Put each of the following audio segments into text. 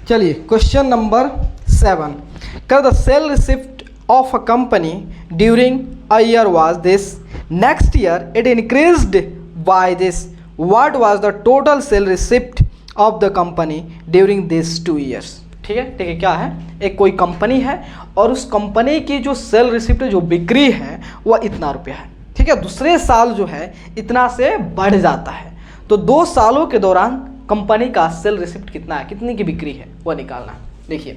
चलिए question number 7, कर the sale receipt of a company during a year was this, next year it increased by this, what was the total sale receipt of the company during this 2 years. ठीक है, क्या है, एक कोई company है और उस कंपनी की जो सेल रिसिप्ट जो बिक्री है वह इतना रुपया है। ठीक है, दूसरे साल जो है इतना से बढ़ जाता है, तो 2 सालों के दौरान कंपनी का सेल रिसिप्ट कितना है, कितनी की बिक्री है वह निकालना है। देखिए,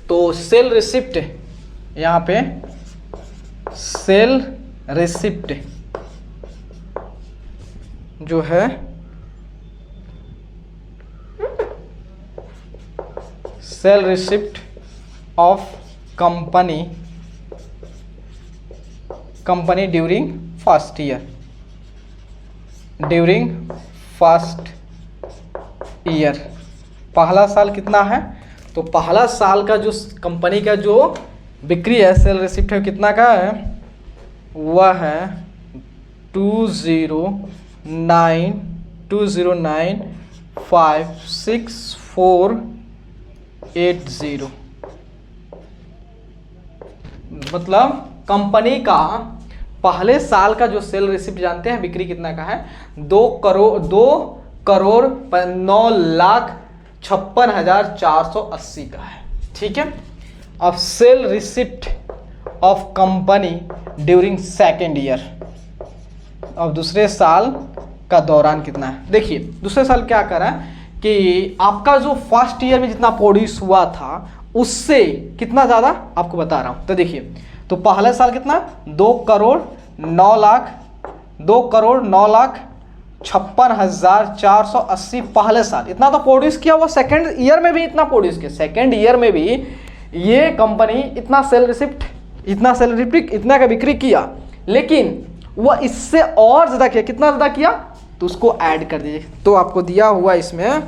तो सेल रिसिप्ट, यहाँ पे सेल रिसिप्ट जो है sale receipt of company during first year, पहला साल कितना है, तो पहला साल का जो कंपनी का जो बिक्री है, सेल रिसिप्ट है, कितना का है, वह है 209,56480। मतलब कंपनी का पहले साल का जो सेल रिसिप्ट जानते हैं बिक्री कितना का है, 2,09,56,480 का है। ठीक है, अब sale receipt of company during second year, अब दूसरे साल का दौरान कितना है। देखिए, दूसरे साल क्या करा कि आपका जो फर्स्ट ईयर में जितना प्रोड्यूस हुआ था उससे कितना ज़्यादा आपको बता रहा हूँ। तो देखिए, तो पहले साल कितना, 2,09,56,480 पहले साल इतना तो प्रोड्यूस किया हुआ, सेकेंड ईयर में भी इतना प्रोड्यूस किया, सेकेंड ईयर में भी ये कंपनी इतना सेल रिसिप्ट इतना का बिक्री किया, लेकिन वह इससे और ज़्यादा किया, कितना ज़्यादा किया, तो उसको ऐड कर दीजिए। तो आपको दिया हुआ इसमें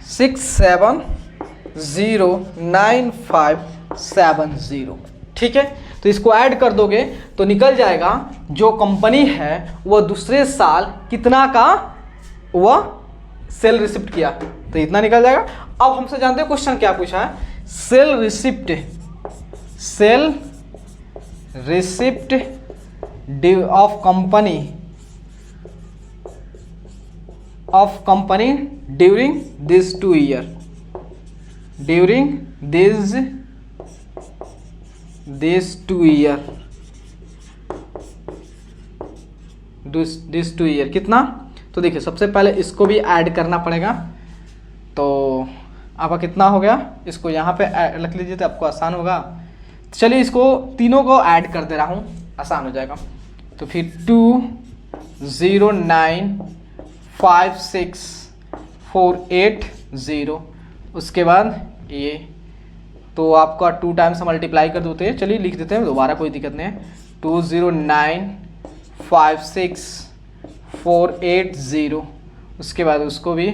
6709,570। ठीक है, तो इसको ऐड कर दोगे तो निकल जाएगा जो कंपनी है वह दूसरे साल कितना का वह सेल रिसिप्ट किया, तो इतना निकल जाएगा। अब हमसे जानते हैं क्वेश्चन क्या पूछा है, sale receipt of company during this 2 year, कितना। तो देखिए, सबसे पहले इसको भी ऐड करना पड़ेगा, तो आपका कितना हो गया, इसको यहाँ पे रख लीजिए तो आपको आसान होगा। चलिए, इसको तीनों को ऐड कर दे रहा हूँ, आसान हो जाएगा। तो फिर 209,56480, उसके बाद ये, तो आपका 2 टाइम्स मल्टीप्लाई कर देते हैं। चलिए लिख देते हैं दोबारा, कोई दिक्कत नहीं है। 209,56480, उसके बाद उसको भी,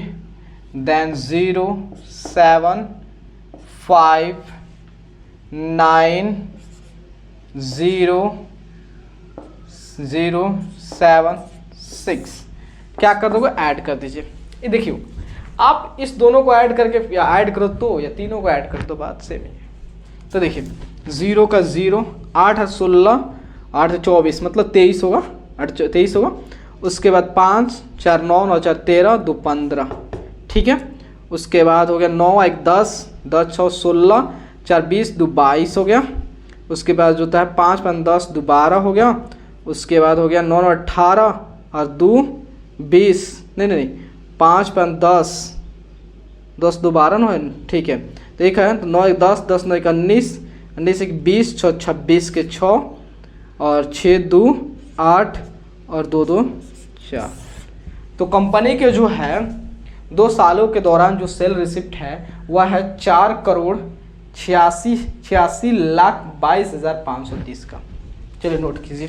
देन 07590,076 क्या कर दोगे, ऐड कर दीजिए। ये देखिए, आप इस दोनों को ऐड करके या ऐड करो तो, या तीनों को ऐड कर दो, बात सेम है। तो देखिए, 0 का 0, 8 है 16, 8 है 24, मतलब 23 होगा, 23 होगा। उसके बाद 5 4 9 9 4 13 2 15। ठीक है, उसके बाद हो गया 9 1 10 10 6 16 4 20 2 22 हो गया। उसके बाद जो होता है 5 5 10 2 12 हो गया। उसके बाद हो गया 9 9 18 और 2 20, नहीं 5 5 10 10 2 12 ना है। ठीक है, तो एक है, तो 9 1 10 10 9 1 19 19 1 20 6 26 के 6 और 6 2 8 और 2 2 4। तो कंपनी के जो है 2 सालों के दौरान जो सेल रिसिप्ट है वह है 4,86,82,530 का। चलिए नोट कीजिए।